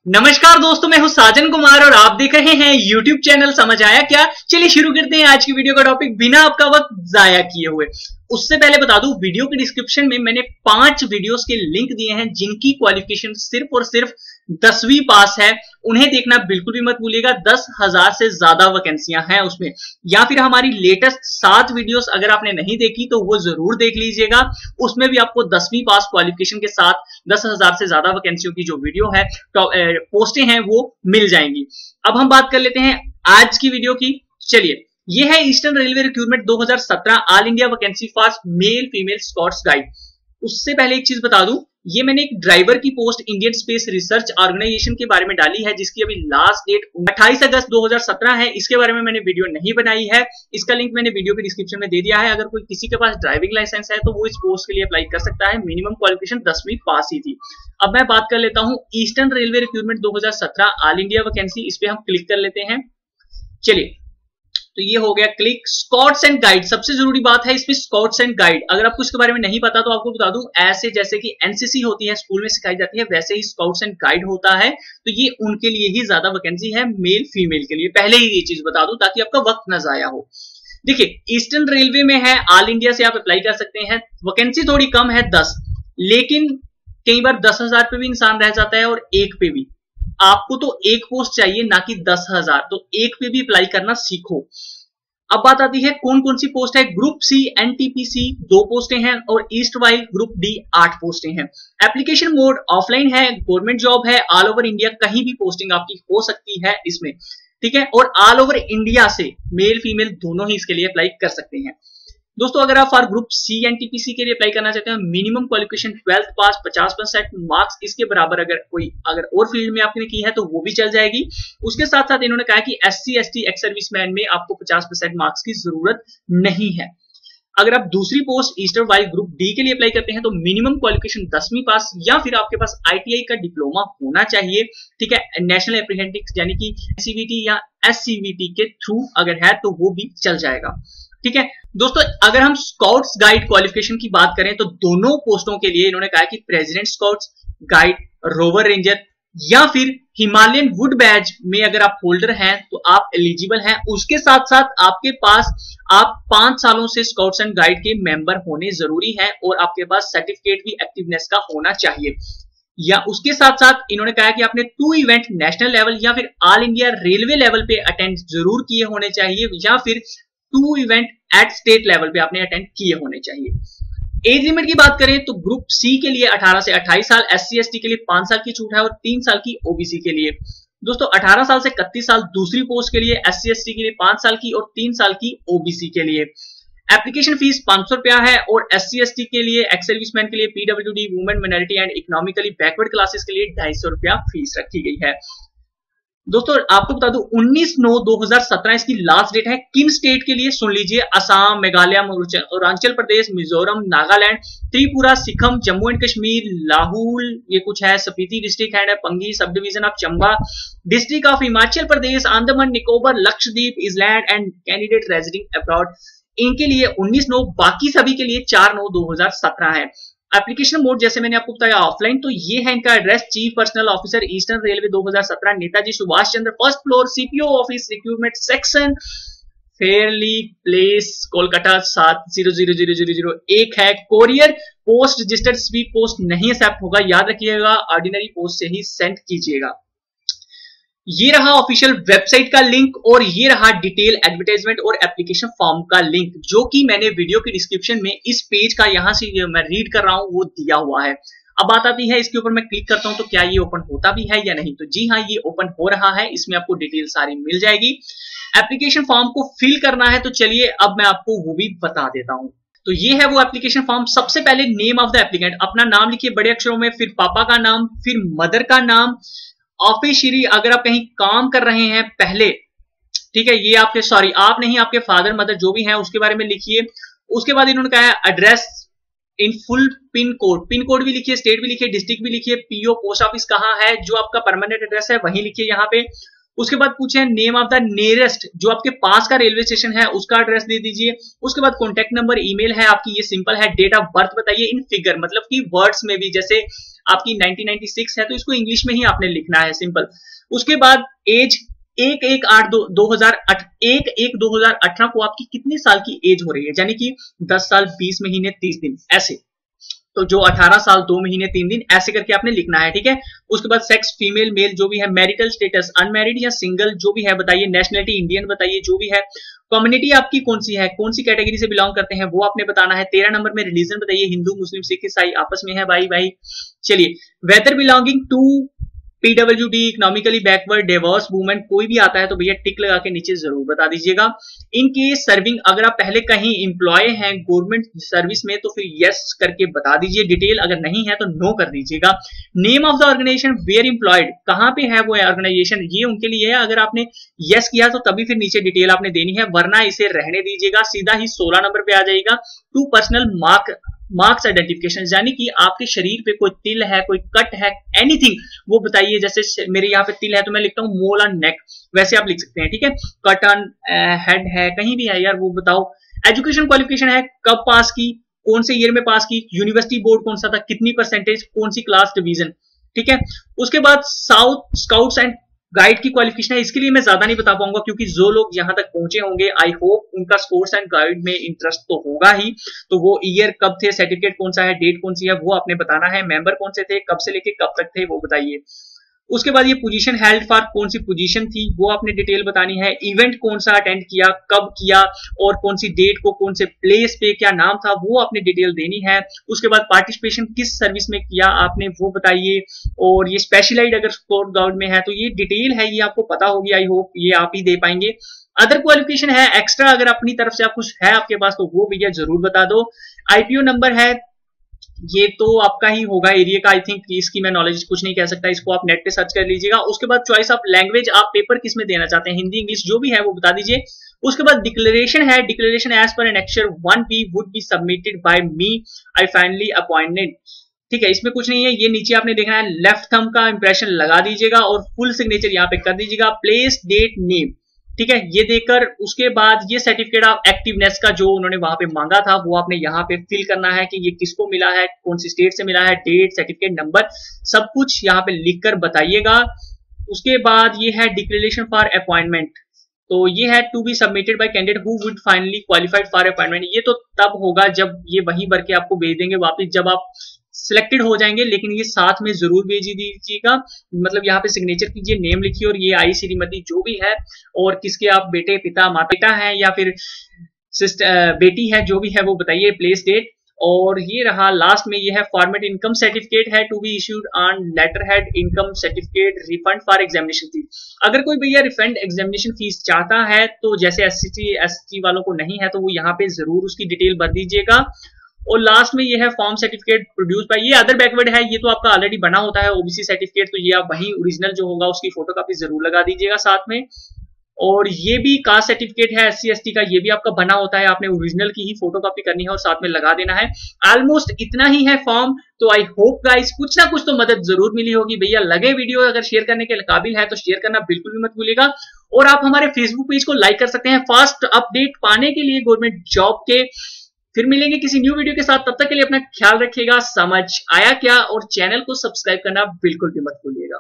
नमस्कार दोस्तों, मैं हूं साजन कुमार और आप देख रहे हैं YouTube चैनल समझ आया क्या। चलिए शुरू करते हैं आज की वीडियो का टॉपिक बिना आपका वक्त जाया किए हुए। उससे पहले बता दूं, वीडियो के डिस्क्रिप्शन में मैंने 5 वीडियोस के लिंक दिए हैं जिनकी क्वालिफिकेशन सिर्फ और सिर्फ 10वीं पास है। उन्हें देखना बिल्कुल भी मत भूलिएगा। 10,000 से ज्यादा वैकेंसियां हैं उसमें। या फिर हमारी लेटेस्ट 7 वीडियोस अगर आपने नहीं देखी तो वो जरूर देख लीजिएगा। उसमें भी आपको 10वीं पास क्वालिफिकेशन के साथ 10,000 से ज्यादा वैकेंसियों की जो वीडियो है, पोस्टें हैं, वो मिल जाएंगी। अब हम बात कर लेते हैं आज की वीडियो की। चलिए, ये है Eastern Railway recruitment 2017 all India vacancy for male female scouts guide. उससे पहले एक चीज बता दूं, ये मैंने एक ड्राइवर की post Indian Space Research Organisation के बारे में डाली है, जिसकी अभी लास्ट डेट 28 अगस्त 2017 है। इसके बारे में मैंने वीडियो नहीं बनाई है। इसका लिंक मैंने वीडियो के डिस्क्रिप्शन में दे दिया है। अगर कोई किसी के पास ड्राइविंग लाइसेंस है तो वो इस पोस्ट के लिए अप्लाई कर सकता है। मिनिमम क्वालिफिकेशन 10वीं पास ही थी। अब मैं बात कर लेता हूं eastern Railway recruitment 2017 all India vacancy. इस पे हम क्लिक कर लेते हैं। चलिए, तो ये हो गया क्लिक। स्कॉट्स एंड गाइड, सबसे जरूरी बात है इसमें स्कॉट्स एंड गाइड। अगर आपको इसके बारे में नहीं पता तो आपको बता दूं, ऐसे जैसे कि एनसीसी होती है, स्कूल में सिखाई जाती है, वैसे ही स्कॉट्स एंड गाइड होता है। तो ये उनके लिए ही ज्यादा वैकेंसी है, मेल फीमेल के लिए। पहले ही ये चीज बता दूं ताकि आपका वक्त ना जाया हो। देखिए, ईस्टर्न रेलवे में है, ऑल इंडिया से आप अप्लाई कर सकते हैं। वैकेंसी थोड़ी कम है 10, लेकिन कई बार 10,000 पे भी इंसान रह जाता है और एक पे भी। आपको तो एक पोस्ट चाहिए, ना कि 10,000। तो एक पे भी अप्लाई करना सीखो। अब बात आती है कौन कौन सी पोस्ट है। ग्रुप सी एनटीपीसी 2 पोस्टें हैं और ईस्ट वाइल ग्रुप डी 8 पोस्टें हैं। एप्लीकेशन मोड ऑफलाइन है, गवर्नमेंट जॉब है, ऑल ओवर इंडिया कहीं भी पोस्टिंग आपकी हो सकती है इसमें, ठीक है। और ऑल ओवर इंडिया से मेल फीमेल दोनों ही इसके लिए अप्लाई कर सकते हैं। दोस्तों, अगर आप फॉर ग्रुप सी एनटीपीसी के लिए अप्लाई करना चाहते हैं, मिनिमम क्वालिफिकेशन 12th पास, 50% मार्क्स इसके बराबर अगर और फील्ड में आपने की है तो वो भी चल जाएगी। उसके साथ साथ इन्होंने कहा कि एससी एसटी एक्स सर्विसमैन में आपको 50% मार्क्स की जरूरत नहीं है। अगर आप दूसरी post eastern while group D के लिए अप्लाई करते हैं तो मिनिमम क्वालिफिकेशन 10वीं पास या फिर आपके पास आईटीआई का डिप्लोमा होना चाहिए, ठीक है। नेशनल अप्रेंटिस यानी कि सीवीटी या एससीवीटी के थ्रू अगर है तो वो भी चल जाएगा, ठीक है। दोस्तों, अगर हम स्काउट्स गाइड क्वालिफिकेशन की बात करें तो दोनों पोस्टों के लिए इन्होंने कहा कि president scouts guide, rover ranger या फिर हिमालयन वुड बैज में अगर आप होल्डर हैं तो आप एलिजिबल हैं। उसके साथ साथ आपके पास आप 5 सालों से स्काउट्स एंड गाइड के मेंबर होने जरूरी है और आपके पास सर्टिफिकेट भी एक्टिवनेस का होना चाहिए। या उसके साथ साथ इन्होंने कहा कि आपने 2 इवेंट नेशनल लेवल या फिर ऑल इंडिया रेलवे लेवल पे अटेंड जरूर किए होने चाहिए, या फिर 2 इवेंट एट स्टेट लेवल पे आपने अटेंड किए होने चाहिए। एज लिमिट की बात करें तो ग्रुप सी के लिए 18 से 28 साल, एससी एसटी के लिए 5 साल की छूट है और 3 साल की ओबीसी के लिए। दोस्तों, 18 साल से 31 साल दूसरी पोस्ट के लिए, एससी एसटी के लिए 5 साल की और 3 साल की ओबीसी के लिए। एप्लीकेशन फीस 500 रुपया है और एससी एसटी के लिए, एक्स सर्विसमैन के लिए, PWD, women minority and economically backward classes के लिए 250 रुपया फीस रखी गई है। दोस्तों, आपको बता दूं 19/9/2017 इसकी लास्ट डेट है। किन स्टेट के लिए सुन लीजिए, असम, मेघालय, अरुणाचल प्रदेश, मिजोरम, नागालैंड, त्रिपुरा, सिक्किम, जम्मू एंड कश्मीर, लाहौल, ये कुछ है, स्पीति डिस्ट्रिक्ट है, Pangi sub division of Chamba, district of Himachal Pradesh, Andaman Nicobar, Lakshadweep, island and candidate residing abroad, इनके लिए 19/9, बाकी सभी के लिए 4/9/2017 है। एप्लीकेशन मोड जैसे मैंने आपको बताया ऑफलाइन, तो ये है इनका address, chief personnel officer eastern railway 2017, Netaji Subhash Chandra, first floor, CPO office, recruitment section, Fairlie Place, Kolkata 700001 है। Courier post registered speed post नहीं एक्सेप्ट होगा, याद रखिएगा। ऑर्डिनरी पोस्ट से ही सेंड कीजिएगा। ये रहा ऑफिशियल वेबसाइट का लिंक और ये रहा डिटेल एडवर्टाइजमेंट और एप्लीकेशन फॉर्म का लिंक, जो कि मैंने वीडियो के डिस्क्रिप्शन में इस पेज का यहां से मैं रीड कर रहा हूं वो दिया हुआ है। अब बात आती है इसके ऊपर मैं क्लिक करता हूं तो क्या ये ओपन होता भी है या नहीं। तो जी हाँ, ये ओपन हो रहा है। इसमें आपको डिटेल सारी मिल जाएगी। एप्लीकेशन फॉर्म को फिल करना है तो चलिए अब मैं आपको वो भी बता देता हूं। तो ये है वो एप्लीकेशन फॉर्म। सबसे पहले नेम ऑफ द एप्लीकेंट, अपना नाम लिखिए बड़े अक्षरों में, फिर पापा का नाम, फिर मदर का नाम, ऑफिशियली अगर आप कहीं काम कर रहे हैं पहले, ठीक है, ये आपके आप नहीं, आपके फादर मदर जो भी हैं उसके बारे में लिखिए। उसके बाद इन्होंने कहा है address in full, pin code भी लिखिए, स्टेट भी लिखिए, डिस्ट्रिक्ट भी लिखिए, पीओ पोस्ट ऑफिस कहाँ है, जो आपका परमानेंट एड्रेस है वहीं लिखिए यहाँ पे। उसके बाद पूछे नेम ऑफ द नियरेस्ट, जो आपके पास का रेलवे स्टेशन है उसका एड्रेस दे दीजिए। उसके बाद कॉन्टैक्ट नंबर, ईमेल है आपकी, ये सिंपल है। डेट ऑफ बर्थ बताइए इन फिगर, मतलब कि वर्ड्स में भी, जैसे आपकी 1996 है तो इसको इंग्लिश में ही आपने लिखना है, सिंपल। उसके बाद एज 1/1/2018 को आपकी कितने साल की एज हो रही है, यानी कि 10 साल 20 महीने 30 दिन ऐसे। तो जो 18 साल 2 महीने 3 दिन ऐसे करके आपने लिखना है, ठीक है। उसके बाद सेक्स फीमेल मेल जो भी है, मैरिटल स्टेटस अनमैरिड या सिंगल जो भी है बताइए, नेशनलिटी इंडियन बताइए जो भी है। कम्युनिटी आपकी कौन सी है, कौन सी कैटेगरी से बिलोंग करते हैं वो आपने बताना है। 13 नंबर में रिलीजन बताइए, हिंदू मुस्लिम सिख ईसाई आपस में है भाई भाई। चलिए, whether belonging to PWD, economically backward, divorce women, कोई भी आता है तो भैया टिक लगा के नीचे जरूर बता दीजिएगा। इन केस सर्विंग, अगर आप पहले कहीं एम्प्लॉय हैं गवर्नमेंट सर्विस में तो फिर यस करके बता दीजिए डिटेल, अगर नहीं है तो नो कर दीजिएगा। Name of the organisation where employed, कहां पे है वो ऑर्गेनाइजेशन, ये उनके लिए है। अगर आपने यस किया तो तभी फिर नीचे डिटेल आपने देनी है, वरना इसे रहने दीजिएगा। सीधा ही 16 नंबर पे आ जाएगा, टू पर्सनल मार्क्स आइडेंटिफिकेशन, यानी कि आपके शरीर पे कोई तिल है, कोई कट है, एनीथिंग वो बताइए। जैसे मेरे यहाँ पे तिल है तो मैं लिखता हूँ मोल ऑन नेक, वैसे आप लिख सकते हैं, ठीक है। कट ऑन हेड है, कहीं भी है यार वो बताओ। एजुकेशन क्वालिफिकेशन है, कब पास की, कौन से ईयर में पास की, यूनिवर्सिटी बोर्ड कौन सा था, कितनी परसेंटेज, कौन सी क्लास डिवीजन, ठीक है। उसके बाद साउथ स्काउट्स एंड गाइड की क्वालिफिकेशन है, इसके लिए मैं ज्यादा नहीं बता पाऊंगा क्योंकि जो लोग यहां तक पहुंचे होंगे आई होप उनका स्पोर्ट्स एंड गाइड में इंटरेस्ट तो होगा ही, तो वो ईयर कब थे, सर्टिफिकेट कौन सा है, डेट कौन सी है वो आपने बताना है। मेंबर कौन से थे, कब से लेके कब तक थे वो बताइए। उसके बाद ये पोजीशन हेल्ड फॉर, कौन सी पोजीशन थी वो आपने डिटेल बतानी है। इवेंट कौन सा अटेंड किया, कब किया और कौन सी डेट को, कौन से प्लेस पे, क्या नाम था वो आपने डिटेल देनी है। उसके बाद पार्टिसिपेशन किस सर्विस में किया आपने वो बताइए। और ये स्पेशलाइज्ड अगर स्पोर्ट गार्ड में है तो ये डिटेल है, ये आपको पता होगी, आई होप ये आप ही दे पाएंगे। अदर क्वालिफिकेशन है एक्स्ट्रा, अगर अपनी तरफ से आप कुछ है आपके पास तो वो भैया जरूर बता दो। IPO नंबर है, ये तो आपका ही होगा एरिया का, आई थिंक इसकी मैं नॉलेज कुछ नहीं कह सकता, इसको आप नेट पे सर्च कर लीजिएगा। उसके बाद चॉइस ऑफ लैंग्वेज, आप पेपर किस में देना चाहते हैं, हिंदी इंग्लिश जो भी है वो बता दीजिए। उसके बाद डिक्लेरेशन है, declaration as per annexure 1B would be submitted by me I finally appointed, ठीक है। इसमें कुछ नहीं है, ये नीचे आपने देखना है, लेफ्ट थंब का इंप्रेशन लगा दीजिएगा और फुल सिग्नेचर यहाँ पे कर दीजिएगा। प्लेस डेट नेम, ठीक है, ये देकर उसके बाद ये सर्टिफिकेट ऑफ एक्टिवनेस का जो उन्होंने वहां पे मांगा था वो आपने यहाँ पे फिल करना है कि ये किसको मिला है, कौन सी स्टेट से मिला है, डेट, सर्टिफिकेट नंबर, सब कुछ यहाँ पे लिखकर बताइएगा। उसके बाद ये है डिक्लेरेशन फॉर अपॉइंटमेंट, तो ये है to be submitted by candidate who would finally qualified for appointment, ये तो तब होगा जब ये वही भर के आपको भेज देंगे वापिस, जब आप सिलेक्टेड हो जाएंगे, लेकिन ये साथ में जरूर भेज दीजिएगा। मतलब यहाँ पे सिग्नेचर कीजिए, नेम लिखिए और ये आई श्रीमती जो भी है और किसके आप बेटे पिता माता हैं या फिर सिस्टर बेटी है जो भी है वो बताइए, प्लेस डेट। और ये रहा लास्ट में, ये है फॉर्मेट इनकम सर्टिफिकेट है to be issued on letter head income certificate refund for examination fees. अगर कोई भैया रिफंड एग्जामिनेशन फीस चाहता है तो जैसे SC वालों को नहीं है तो वो यहाँ पे जरूर उसकी डिटेल भर दीजिएगा। और लास्ट में ये है फॉर्म सर्टिफिकेट प्रोड्यूस बाय, ये अदर बैकवर्ड है, ये तो आपका ऑलरेडी बना होता है OBC सर्टिफिकेट, तो ये आप वही ओरिजिनल जो होगा उसकी फोटोकॉपी जरूर लगा दीजिएगा साथ में। और ये भी कास्ट सर्टिफिकेट है SC ST का, ये भी आपका बना होता है, आपने ओरिजिनल की ही फोटोकॉपी करनी है और साथ में लगा देना है। ऑलमोस्ट इतना ही है फॉर्म, तो आई होप गाइस कुछ ना कुछ तो मदद जरूर मिली होगी। भैया लगे वीडियो अगर शेयर करने के काबिल है तो शेयर करना बिल्कुल भी मत भूलिएगा। और आप हमारे फेसबुक पेज को लाइक कर सकते हैं फास्ट अपडेट पाने के लिए गवर्नमेंट जॉब के। फिर मिलेंगे किसी न्यू वीडियो के साथ, तब तक के लिए अपना ख्याल रखिएगा। समझ आया क्या? और चैनल को सब्सक्राइब करना बिल्कुल भी मत भूलिएगा।